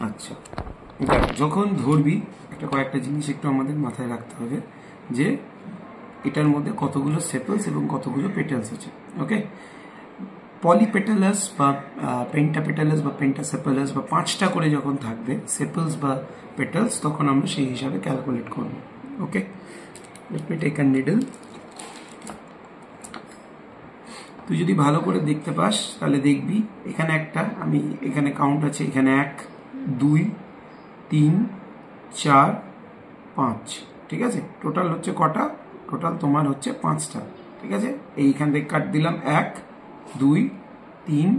আচ্ছা, দেখ যখন ধরবি একটা কয়েকটা জিনিস একটু আমাদের মাথায় রাখতে হবে যে এটার মধ্যে কতগুলো সেপেলস এবং কতগুলো পেটালস আছে। ওকে, পলিপেটালাস বা পেন্টাপেটালাস বা পেন্টাসেপালাস বা 5টা করে যখন থাকবে সেপেলস বা পেটালস, তখন আমরা সেই হিসাবে ক্যালকুলেট করব। Okay, let me take a needle. তুই যদি ভালো করে দেখতে পাস তাহলে দেখবি এখানে একটা, আমি এখানে কাউন্ট আছে, এখানে 1 2 3 4 5, ঠিক আছে? টোটাল হচ্ছে কটা? টোটাল তোমার হচ্ছে 5টা, ঠিক আছে? এইখান থেকে কাট দিলাম 1 2 3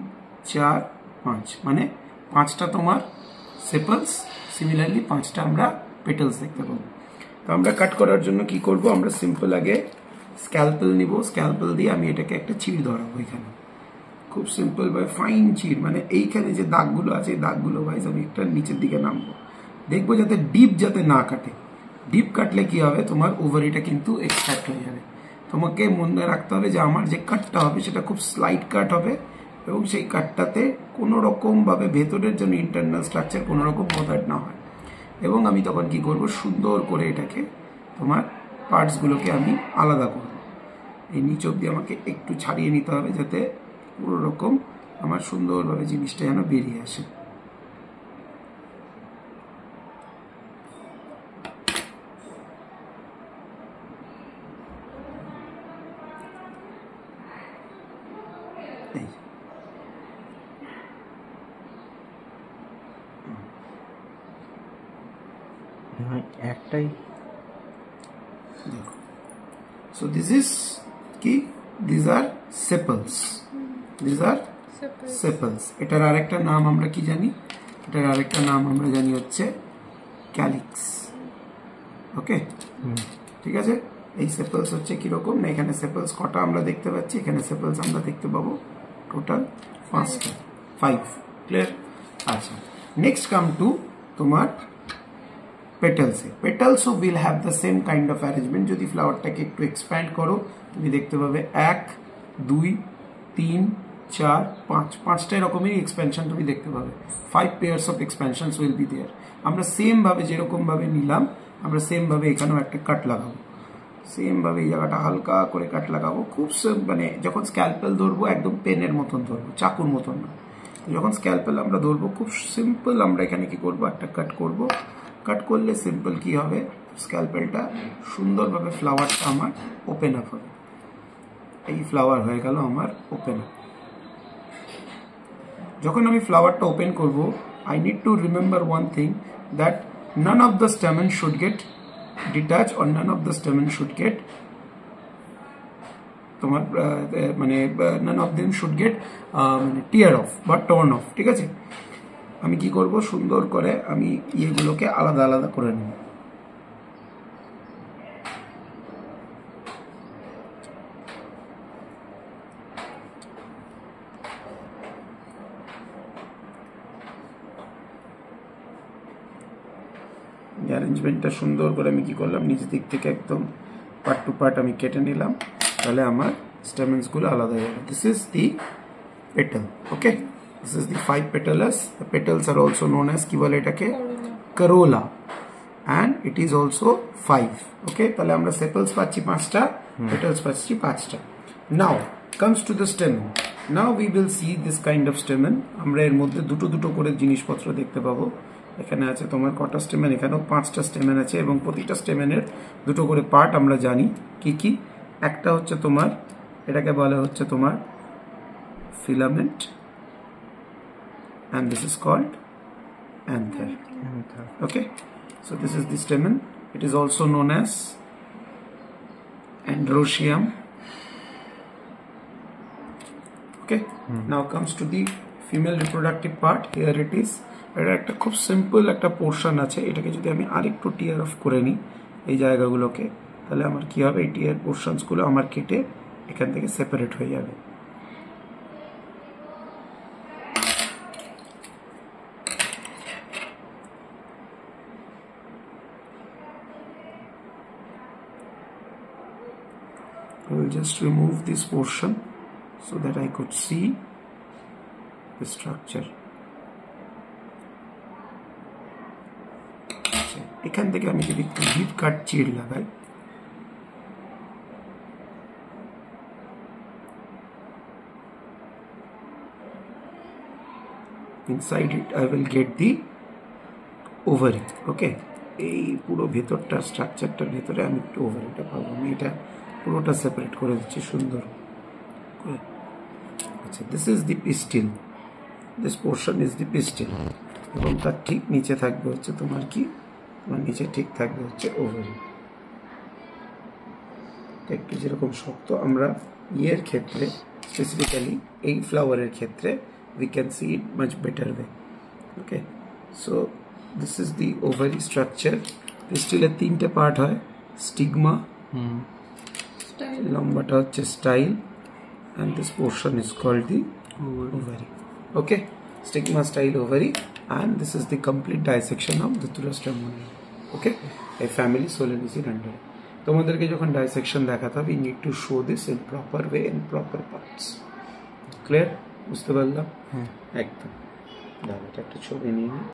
4 5, মানে 5টা তোমার সেপলস, সিমিলারলি 5টা আমরা পেটালস দেখতে পাবো। তো আমরা কাট করার জন্য কি করব, আমরা সিম্পল আগে স্ক্যালপেল নিব, স্ক্যালপেল দিয়ে আমি এটাকে একটা চিড় ধরাবো এখানে, খুব সিম্পল ভাবে ফাইন চিড়, মানে এইখানে যে দাগগুলো আছে এই দাগগুলো ভাইজ আমি একটা নিচের দিকে নামবো, দেখবো যাতে ডিপ যাতে না কাটে। ডিপ কাটলে কি হবে, তোমার ওভারিটা কিন্তু এক্সট্রাক্ট হয়ে যাবে। তোমাকে মনে রাখতে হবে যে আমার যে কাটটা হবে সেটা খুব স্লাইড কাট হবে, এবং সেই কাটটাতে কোনো রকম ভাবে ভেতরের জন্য ইন্টারনাল স্ট্রাকচার কোনো রকম বদার্ড না হয়। এবং আমি তখন কি করব, সুন্দর করে এটাকে তোমার পার্টসগুলোকে আমি আলাদা করব। এই নিচ অব্দি আমাকে একটু ছাড়িয়ে নিতে হবে যাতে পুরো রকম আমার সুন্দরভাবে জিনিসটা যেন বেরিয়ে আসে। একটাই দেখো, সো দিস ইজ কি, দিস আর সেপলস, দিস আর সেপলস। এটার আরেকটা নাম আমরা কি জানি, এটার আরেকটা নাম আমরা জানি হচ্ছে ক্যালিক্স। ওকে, ঠিক আছে? এই সেপলস হচ্ছে কিরকম না, এখানে সেপলস কটা আমরা দেখতে পাচ্ছি, এখানে সেপলস আমরা দেখতে পাবো টোটাল 5টা, 5, ক্লিয়ার? আচ্ছা, নেক্সট কাম টু তোমার পেটালসে। পেটালসও will have the same kind of arrangement. যদি ফ্লাওয়ারটাকে একটু এক্সপ্যান্ড করো তুমি দেখতে পাবে 1 2 3 4 5, 5টা এরকমই এক্সপেনশন তুমি দেখতে পাবে। 5 pairs of expansions will be there. আমরা সেম ভাবে যেরকম ভাবে নিলাম আমরা সেম ভাবে এখানেও একটা কাট লাগাবো, সেম ভাবে এই জায়গাটা হালকা করে কাট লাগাবো, খুব মানে যখন স্ক্যালপেল ধরবো একদম পেনের মতন ধরবো, চাকুর মতন না। যখন স্ক্যালপেল আমরা ধরবো খুব সিম্পল আমরা এখানে কি করবো, একটা কাট করব। কাট করলে সিম্পল কি হবে, স্ক্যালপেলটা সুন্দরভাবে ফ্লাওয়ারটা আমার ওপেন আপ হবে। এই ফ্লাওয়ার হয়ে গেল আমার ওপেন আপ। যখন আমি ফ্লাওয়ারটা ওপেন করব, I need to remember one thing, that none of the stamen should get detach or none of the stamen should get তোমার মানে none of them should get tear off বা torn off, ঠিক আছে? আমি কি করব, সুন্দর করে আমি ইয়েগুলোকে আলাদা আলাদা করে নেব। অ্যারেঞ্জমেন্টটা সুন্দর করে আমি কি করলাম, নিচ দিক থেকে একদম পার্ট টু পার্ট আমি কেটে নিলাম, তাহলে আমার স্টেমেন্সগুলো আলাদা হয়ে যাবে। This is the petal. Okay, this is the 5 petals. The petals are also known as কি বলে এটাকে, corolla, and it is also 5. okay, তাহলে আমরা sepals পাচ্ছি 5টা, petals পাচ্ছি 5টা। now comes to the stamen. now we will see this kind of stamen. আমরা এর মধ্যে দুটো দুটো করে জিনিসপত্র দেখতে পাবো। এখানে আছে তোমার কটা স্টেমেন, এখানেও 5টা স্টেমেন আছে, এবং প্রতিটা স্টেমেনের দুটো করে পার্ট আমরা জানি কি কি। একটা হচ্ছে তোমার, এটাকে বলা হচ্ছে তোমার filament, and this is called anther. Okay, so this is the stamen. It is also known as androecium. Okay, now comes to the female reproductive part. Here it is. এটা একটা খুব সিম্পল একটা পোর্শন আছে, এটাকে যদি আমি আরেকটু টিয়ার of করে নিই এই জায়গাগুলোকে, তাহলে আমার কি হবে, এই টিয়ার পোর্শনসগুলো আমার কেটে এখান থেকে সেপারেট হয়ে যাবে। I will just remove this portion so that I could see the structure. এখান থেকে আমি যদি একটু ডিপ কাট চিড় লাগাই, inside it I will get the ovary. ওকে, এই পুরো ভেতরটা স্ট্রাকচারটার ভেতরে আমি একটু ওভারিটা পাবো। আমি এটা পুরোটা সেপারেট করে দিচ্ছি সুন্দর করে। আচ্ছা, this is the pistil, this portion is the pistil, এবং তার ঠিক নিচে থাকবে হচ্ছে তোমার কি, তোমার নিচে ঠিক থাকবে হচ্ছে ওভারি। একটু যেরকম শক্ত, আমরা ইয়ের ক্ষেত্রে স্পেসিফিক্যালি এই ফ্লাওয়ারের ক্ষেত্রে we can see it much better way. Okay, so this is the ovary structure. Pistil এর তিনটে পার্ট হয়, স্টিগমা, লম্বাটা হচ্ছে style, and this portion is called the ovary. Okay, stigma, style, ovary, and this is the complete dissection of the Thulastemonium. Okay, a family Solanaceae under. তোমাদেরকে যখন dissection দেখাতে হবে, you need to show this in proper way in proper parts. Clear? বুঝতে পারলাম? একদম। দাঁড়া, এটা একটা ছবি নিয়ে